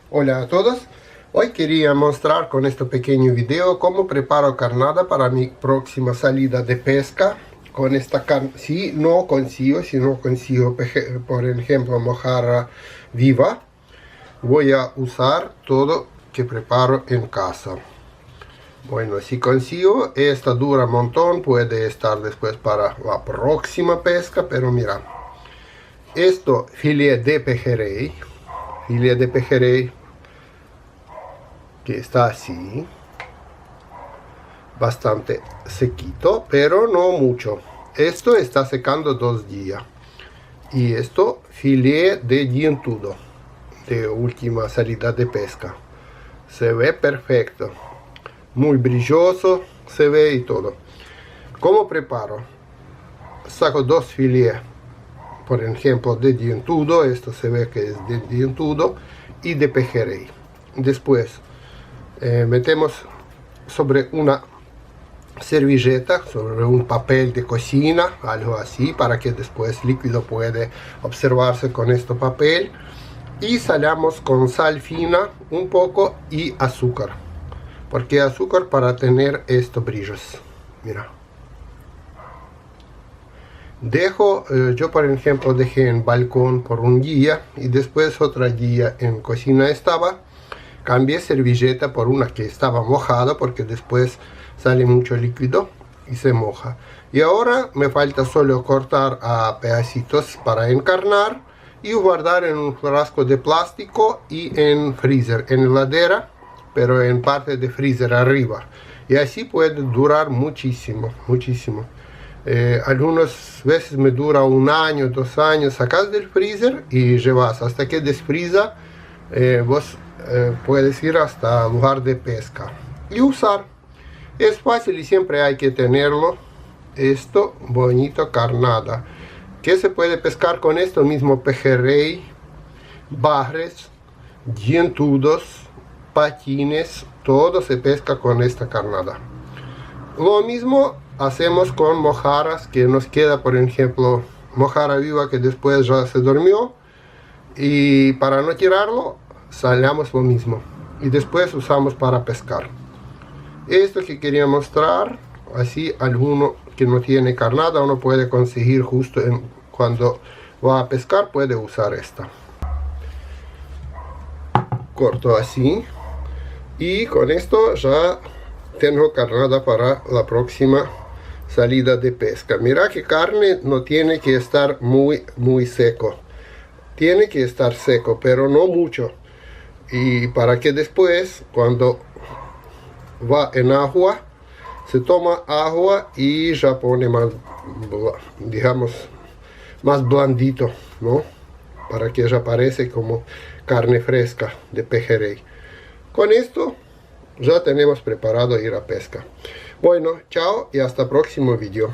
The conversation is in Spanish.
Hola a todos, hoy quería mostrar con este pequeño video cómo preparo carnada para mi próxima salida de pesca con esta carne. Si no consigo por ejemplo mojarra viva, voy a usar todo que preparo en casa. Bueno, si consigo, esta dura un montón, puede estar después para la próxima pesca, pero mira, esto filet de pejerrey que está así, bastante sequito, pero no mucho. Esto está secando 2 días. Y esto filet de dientudo, de última salida de pesca. Se ve perfecto, muy brilloso, se ve y todo. ¿Cómo preparo? Saco 2 filets, por ejemplo, de dientudo, esto se ve que es de dientudo, y de pejerrey. Después metemos sobre una servilleta, sobre un papel de cocina, algo así, para que después el líquido puede observarse con este papel. Y salamos con sal fina un poco y azúcar. Porque azúcar para tener estos brillos. Mira. Yo por ejemplo dejé en balcón por un día y después otro día en cocina estaba. Cambié servilleta por una que estaba mojada porque después sale mucho líquido y se moja. Y ahora me falta solo cortar a pedacitos para encarnar y guardar en un frasco de plástico y en freezer, en heladera, pero en parte de freezer arriba. Y así puede durar muchísimo, muchísimo. Algunas veces me dura 1 año, 2 años, sacas del freezer y llevas hasta que desfriza. Vos puedes ir hasta el lugar de pesca y usar. Es fácil y siempre hay que tenerlo. Esto bonito carnada que se puede pescar con esto mismo: pejerrey, barres, dientudos, patines, todo se pesca con esta carnada. Lo mismo hacemos con mojarras que nos queda, por ejemplo, mojarra viva que después ya se durmió, y para no tirarlo salamos lo mismo y después usamos para pescar. Esto que quería mostrar, así alguno que no tiene carnada uno puede conseguir justo cuando va a pescar, puede usar esta. Corto así y con esto ya tengo carnada para la próxima salida de pesca. Mira que carne no tiene que estar muy seco, tiene que estar seco pero no mucho, y para que después cuando va en agua se toma agua y ya pone más, digamos, más blandito, ¿no? Para que ya parece como carne fresca de pejerrey. Con esto ya tenemos preparado ir a pesca. Bueno, chao y hasta el próximo video.